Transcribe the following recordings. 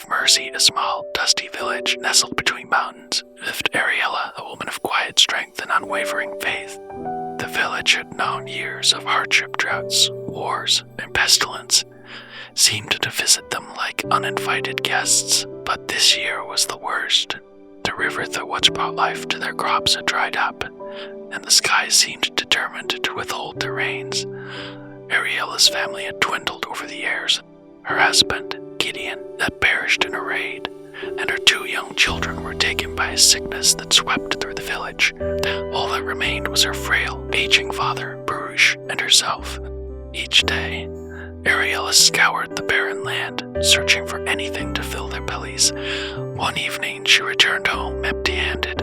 of Mercy, a small, dusty village nestled between mountains, lived Ariella, a woman of quiet strength and unwavering faith. The village had known years of hardship, droughts, wars, and pestilence, seemed to visit them like uninvited guests, but this year was the worst. The river that once brought life to their crops had dried up, and the sky seemed determined to withhold the rains. Ariella's family had dwindled over the years. Her husband, Gideon, had perished in a raid, and her 2 young children were taken by a sickness that swept through the village. All that remained was her frail, aging father, Baruch, and herself. Each day, Ariella scoured the barren land, searching for anything to fill their bellies. One evening, she returned home empty-handed.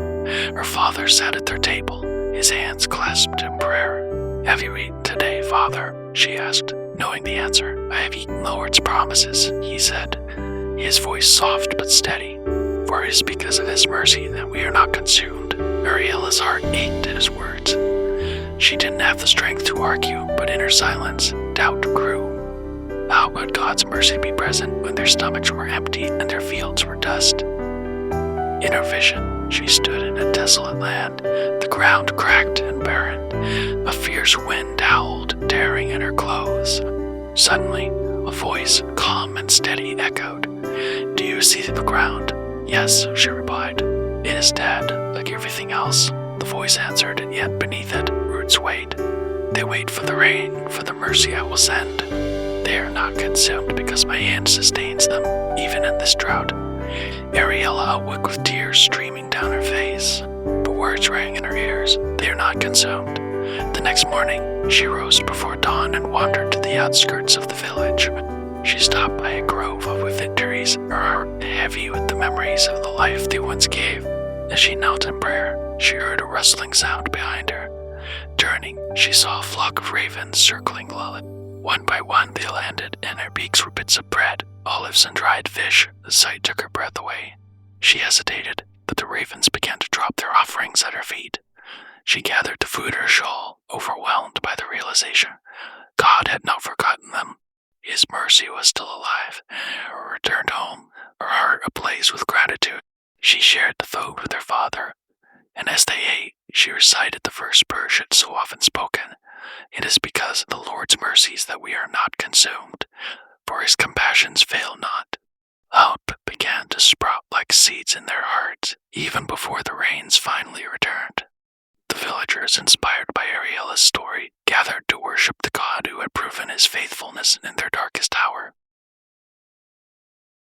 Her father sat at their table, his hands clasped in prayer. "Have you eaten today, Father?" she asked. Knowing the answer, "I have eaten the Lord's promises," he said, his voice soft but steady. "For it is because of his mercy that we are not consumed." Ariella's heart ached at his words. She didn't have the strength to argue, but in her silence, doubt grew. How could God's mercy be present when their stomachs were empty and their fields were dust? In her vision, she stood in a desolate land, the ground cracked and barren. A fierce wind howled, tearing at her clothes. Suddenly, a voice, calm and steady, echoed, "Do you see the ground?" "Yes," she replied. "It is dead, like everything else," the voice answered, and yet beneath it, roots wait. They wait for the rain, for the mercy I will send. They are not consumed because my hand sustains them, even in this drought. Ariella awoke with tears streaming down her face. The words rang in her ears. They are not consumed. The next morning, she rose before dawn and wandered to the outskirts of the village. She stopped by a grove of withered trees, her heart heavy with the memories of the life they once gave. As she knelt in prayer, she heard a rustling sound behind her. Turning, she saw a flock of ravens circling low. One by one they landed, and their beaks were bits of bread, olives and dried fish. The sight took her breath away. She hesitated, but the ravens began to drop their offerings at her feet. She gathered the food in her shawl, overwhelmed by the realization God had not forgotten them. His mercy was still alive. Her returned home, her heart ablaze with gratitude. She shared the food with her father, and as they ate, she recited the verse Baruch had so often spoken. It is because of the Lord's mercies that we are not consumed, for his compassions fail not. Hope began to sprout like seeds in their hearts, even before the rains finally returned. The villagers, inspired by Ariella's story, gathered to worship the God who had proven his faithfulness in their darkest hour.